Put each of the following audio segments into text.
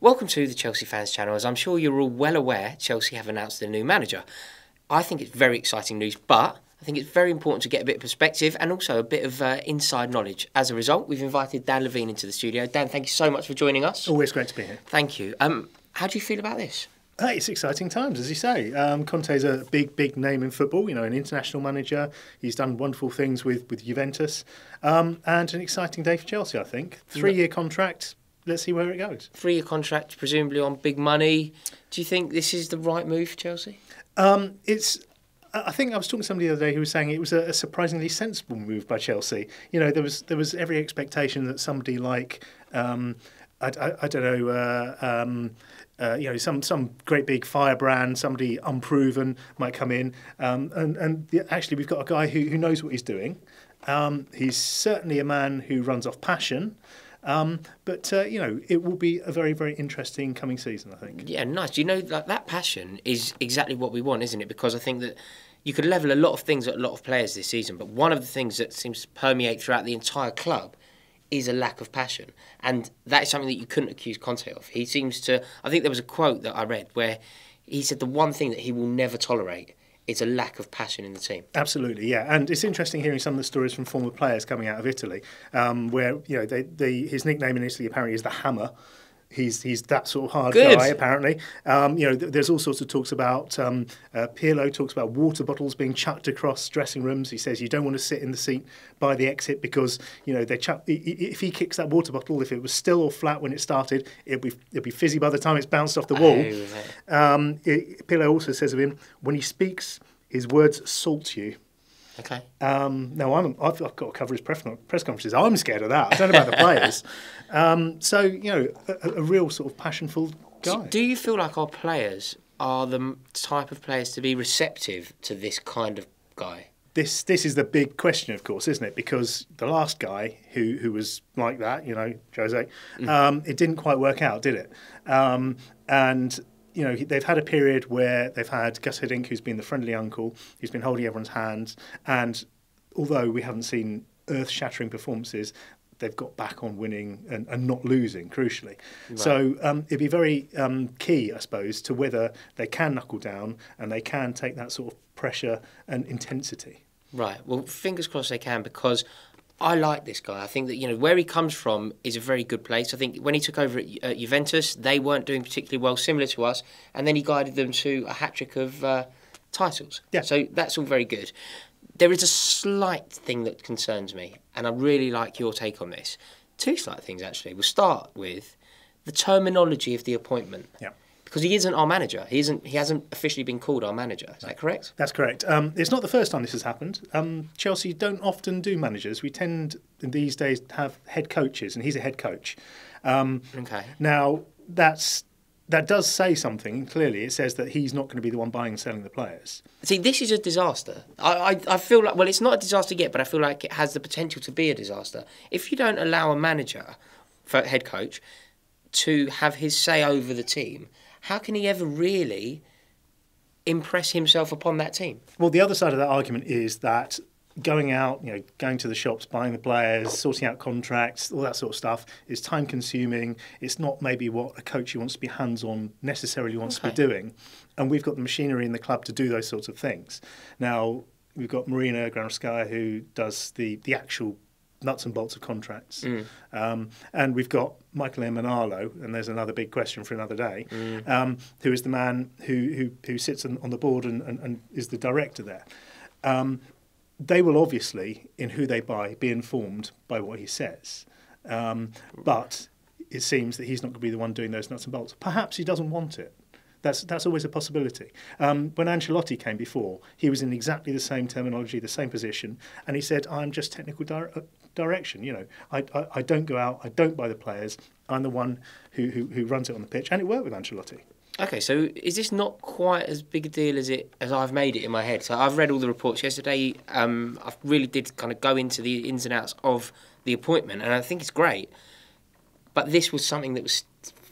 Welcome to the Chelsea Fans Channel. As I'm sure you're all well aware, Chelsea have announced a new manager. I think it's very exciting news, but I think it's very important to get a bit of perspective and also a bit of inside knowledge. As a result, we've invited Dan Levene into the studio. Dan, thank you so much for joining us. Always great to be here. Thank you. How do you feel about this? It's exciting times, as you say. Conte's a big name in football, an international manager. He's done wonderful things with Juventus. And an exciting day for Chelsea, I think. 3-year contract. Let's see where it goes. 3-year contract, presumably on big money. Do you think this is the right move for Chelsea? I think I was talking to somebody the other day who was saying it was a surprisingly sensible move by Chelsea. There was every expectation that somebody like some great big firebrand, somebody unproven might come in, actually we've got a guy who knows what he's doing. He's certainly a man who runs off passion. But it will be a very, very interesting coming season, I think. Yeah, nice. Do you know that passion is exactly what we want, isn't it? Because I think that you could level a lot of things at a lot of players this season, but one of the things that seems to permeate throughout the entire club is a lack of passion. And that is something that you couldn't accuse Conte of. He seems to... I think there was a quote that I read where he said the one thing that he will never tolerate is a lack of passion in the team. Absolutely, yeah. And it's interesting hearing some of the stories from former players coming out of Italy, where his nickname in Italy apparently is the Hammer. He's that sort of hard guy, apparently. There's all sorts of talks about, Pirlo talks about water bottles being chucked across dressing rooms. He says you don't want to sit in the seat by the exit because, if he kicks that water bottle, if it was still or flat when it started, it'll be fizzy by the time it's bounced off the wall. Pirlo also says of him, when he speaks, his words salt you. Okay. No, I've got to cover his press conferences. I'm scared of that. I don't know about the players. A real sort of passionful guy. Do you feel like our players are the type of players to be receptive to this kind of guy? This is the big question, of course, isn't it? Because the last guy who was like that, Jose, it didn't quite work out, did it? They've had a period where they've had Gus Hiddink, who's been the friendly uncle, who's been holding everyone's hands. And although we haven't seen earth-shattering performances, they've got back on winning and not losing, crucially. Right. So it'd be very key, I suppose, to whether they can knuckle down and they can take that sort of pressure and intensity. Right. Well, fingers crossed they can, because I like this guy. I think that, where he comes from is a very good place. I think when he took over at Juventus, they weren't doing particularly well, similar to us, and then he guided them to a hat-trick of titles. Yeah. So that's all very good. There is a slight thing that concerns me, and I really like your take on this. Two slight things, actually. We'll start with the terminology of the appointment. Yeah. Because he isn't our manager. He hasn't officially been called our manager. Is that correct? That's correct. It's not the first time this has happened. Chelsea don't often do managers. We tend, in these days, to have head coaches, and he's a head coach. Okay. Now, that does say something, clearly. It says that he's not going to be the one buying and selling the players. See, this is a disaster. I feel like, well, it's not a disaster yet, but I feel like it has the potential to be a disaster. If you don't allow a manager, for head coach, to have his say over the team, how can he ever really impress himself upon that team? Well, the other side of that argument is that going out, going to the shops, buying the players, sorting out contracts, all that sort of stuff is time consuming. It's not maybe what a coach who wants to be hands-on necessarily wants to be doing. And we've got the machinery in the club to do those sorts of things. Now, we've got Marina Granovskaya, who does the actual nuts and bolts of contracts. And we've got Michael Emenalo, and there's another big question for another day, who is the man who sits on the board and is the director there. They will obviously, in who they buy, be informed by what he says. But it seems that he's not going to be the one doing those nuts and bolts. Perhaps he doesn't want it. That's always a possibility. When Ancelotti came before, he was in exactly the same terminology, the same position, and he said, I'm just technical direction. I don't go out, I don't buy the players, I'm the one who runs it on the pitch, and it worked with Ancelotti. Okay, so is this not quite as big a deal as I've made it in my head? So I've read all the reports yesterday. I really did kind of go into the ins and outs of the appointment, and I think it's great. But this was something that was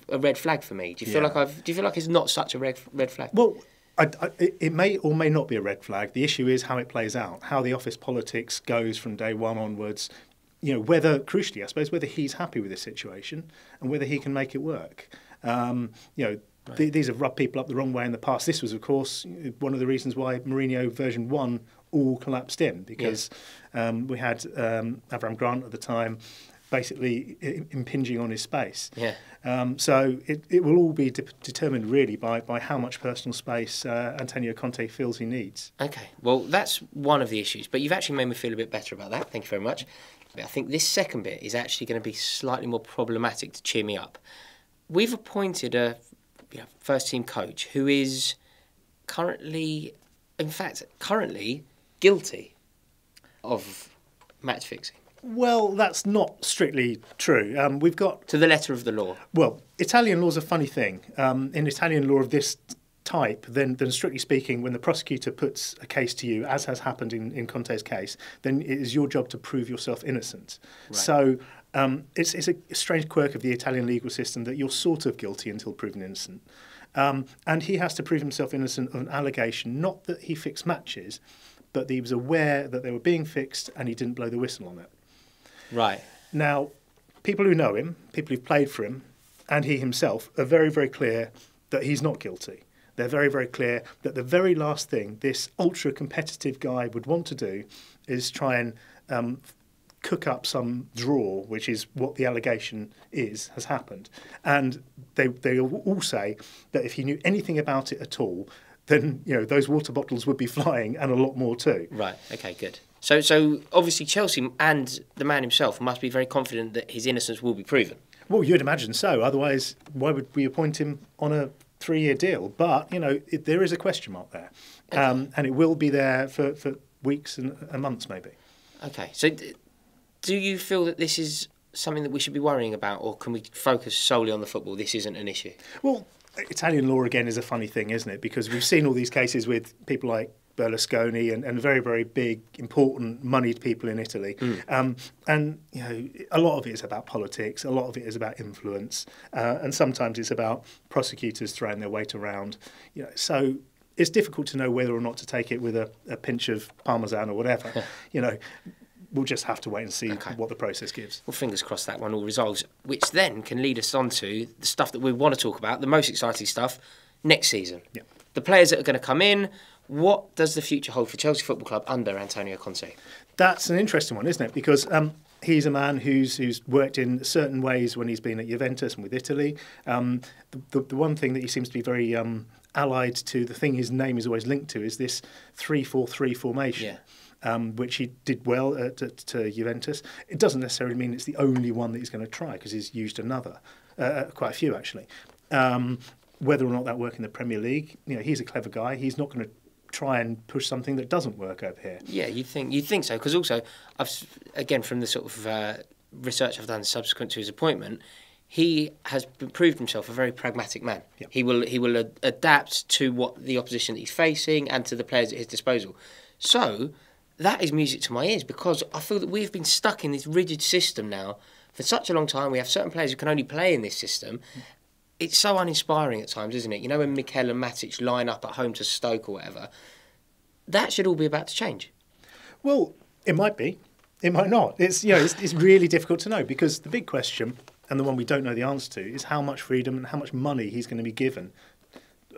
a red flag for me. Do you feel like it's not such a red flag? Well, it may or may not be a red flag. The issue is how it plays out, how the office politics goes from day one onwards. Whether, crucially, I suppose, whether he's happy with this situation and whether he can make it work. You know, these have rubbed people up the wrong way in the past. This was, of course, one of the reasons why Mourinho version 1 all collapsed in, because we had Avram Grant at the time basically impinging on his space. Yeah. So it will all be determined really by how much personal space Antonio Conte feels he needs. Okay, well, that's one of the issues, but you've actually made me feel a bit better about that. Thank you very much. But I think this second bit is actually going to be slightly more problematic to cheer me up. We've appointed a first-team coach who is currently guilty of match fixing. Well, that's not strictly true. We've got... To the letter of the law. Well, Italian law's a funny thing. In Italian law of this type, then strictly speaking, when the prosecutor puts a case to you, as has happened in Conte's case, then it is your job to prove yourself innocent. Right. So it's a strange quirk of the Italian legal system that you're sort of guilty until proven innocent. And he has to prove himself innocent of an allegation, not that he fixed matches, but that he was aware that they were being fixed and he didn't blow the whistle on it. Right. Now, people who know him, people who've played for him, and he himself are very, very clear that he's not guilty. They're very, very clear that the very last thing this ultra-competitive guy would want to do is try and cook up some draw, which is what the allegation has happened. And they all say that if he knew anything about it at all, then those water bottles would be flying, and a lot more too. Right. Okay. Good. So obviously Chelsea and the man himself must be very confident that his innocence will be proven. Well, you'd imagine so. Otherwise, why would we appoint him on a 3-year deal? But there is a question mark there, and it will be there for weeks and months maybe. Okay. So, do you feel that this is something that we should be worrying about, or can we focus solely on the football? This isn't an issue. Well, Italian law again is a funny thing, isn't it? Because we've seen all these cases with people like Berlusconi and very, very big, important, moneyed people in Italy. And a lot of it is about politics, a lot of it is about influence, and sometimes it's about prosecutors throwing their weight around. So it's difficult to know whether or not to take it with a pinch of Parmesan or whatever. We'll just have to wait and see what the process gives. Well, fingers crossed that one all resolves, which then can lead us on to the stuff that we want to talk about, the most exciting stuff, next season. Yeah. The players that are going to come in. What does the future hold for Chelsea Football Club under Antonio Conte? That's an interesting one, isn't it? Because he's a man who's worked in certain ways when he's been at Juventus and with Italy. The one thing that he seems to be very allied to, the thing his name is always linked to, is this 3-4-3 formation. Yeah. Which he did well to Juventus. It doesn't necessarily mean it's the only one that he's going to try, because he's used another, quite a few actually. Whether or not that work in the Premier League, he's a clever guy. He's not going to try and push something that doesn't work over here. Yeah, you'd think so, because also, again, from the sort of research I've done subsequent to his appointment, he has proved himself a very pragmatic man. Yeah. He will adapt to what the opposition that he's facing and to the players at his disposal. So that is music to my ears, because I feel that we've been stuck in this rigid system now for such a long time. We have certain players who can only play in this system. It's so uninspiring at times, isn't it? When Mikel and Matic line up at home to Stoke or whatever, that should all be about to change. Well, it might be. It might not. It's really difficult to know, because the big question, and the one we don't know the answer to, is how much freedom and how much money he's going to be given,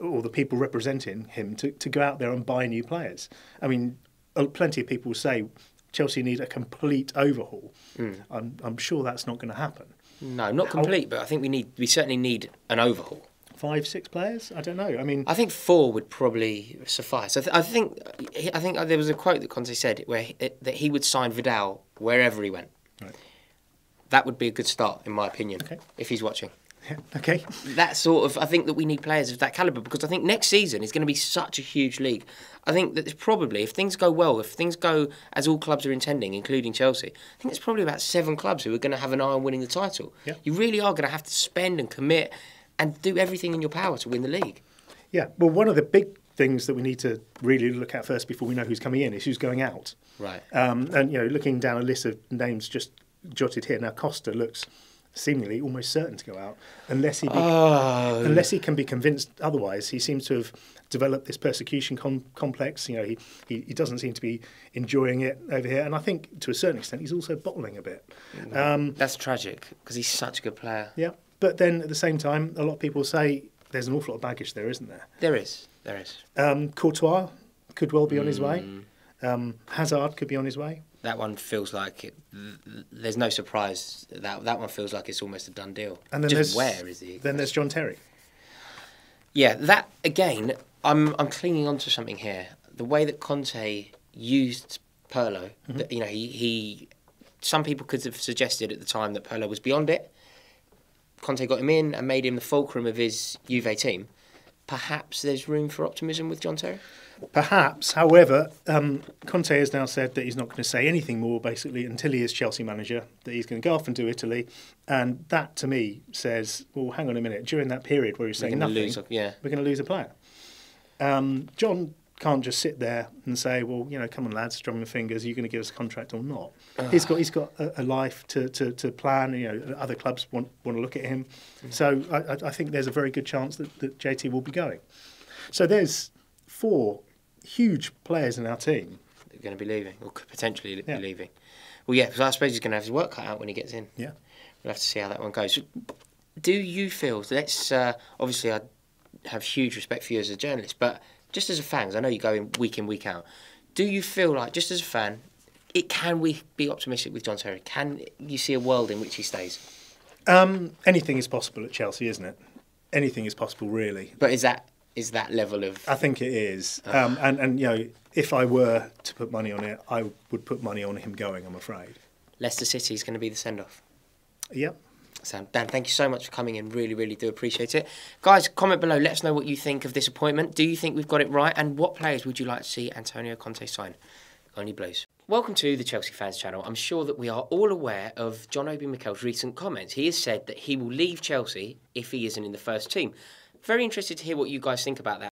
or the people representing him, to go out there and buy new players. I mean, plenty of people say Chelsea need a complete overhaul. I'm sure that's not going to happen. No, not complete, but I think we certainly need an overhaul. 5-6 players? I don't know. I think 4 would probably suffice. I think there was a quote that Conte said that he would sign Vidal wherever he went. Right. That would be a good start, in my opinion, if he's watching. Yeah, okay. That sort of, I think that we need players of that calibre, because I think next season is going to be such a huge league. I think that there's probably, if things go well, if things go as all clubs are intending, including Chelsea, I think there's probably about 7 clubs who are going to have an eye on winning the title. Yeah. You really are going to have to spend and commit and do everything in your power to win the league. Yeah, well, one of the big things that we need to really look at first before we know who's coming in is who's going out. Right. And looking down a list of names just jotted here, now Costa looks seemingly almost certain to go out, unless he can be convinced otherwise. He seems to have developed this persecution complex. He doesn't seem to be enjoying it over here, and I think to a certain extent he's also bottling a bit. That's tragic, because he's such a good player. Yeah, But then at the same time, a lot of people say there's an awful lot of baggage there, isn't there? There is. Courtois could well be on his way. Hazard could be on his way. That one feels like there's no surprise. That one feels like it's almost a done deal. And then just where is he? Then there's John Terry. Yeah, that again. I'm clinging on to something here. The way that Conte used Pirlo, that, you know, he some people could have suggested at the time that Pirlo was beyond it. Conte got him in and made him the fulcrum of his Juve team. Perhaps there's room for optimism with John Terry? Perhaps. However, Conte has now said that he's not going to say anything more, basically, until he is Chelsea manager, that he's going to go off and do Italy. And that, to me, says, well, hang on a minute. During that period where he's saying nothing, we're going to lose a player. John can't just sit there and say, well, you know, come on, lads, drum your fingers, are you going to give us a contract or not? He's got a life to plan. You know, other clubs want to look at him. So I think there's a very good chance that JT will be going. So there's 4 huge players in our team. They're going to be leaving, or could potentially be leaving. Well, yeah, because I suppose he's going to have his work cut out when he gets in. Yeah. We'll have to see how that one goes. Do you feel, obviously I have huge respect for you as a journalist, but just as a fan, 'cause I know you go in, week out, do you feel like, just as a fan, can we be optimistic with John Terry? Can you see a world in which he stays? Anything is possible at Chelsea, isn't it? Anything is possible, really. But is that level of... I think it is. And you know, if I were to put money on it, I would put money on him going, I'm afraid. Leicester City is going to be the send-off. Yep. So, Dan, thank you so much for coming in. Really, really do appreciate it. Guys, comment below. Let us know what you think of this appointment. Do you think we've got it right? And what players would you like to see Antonio Conte sign? Only Blues. Welcome to the Chelsea Fans Channel. I'm sure that we are all aware of John Obi Mikel's recent comments. He has said that he will leave Chelsea if he isn't in the first team. Very interested to hear what you guys think about that.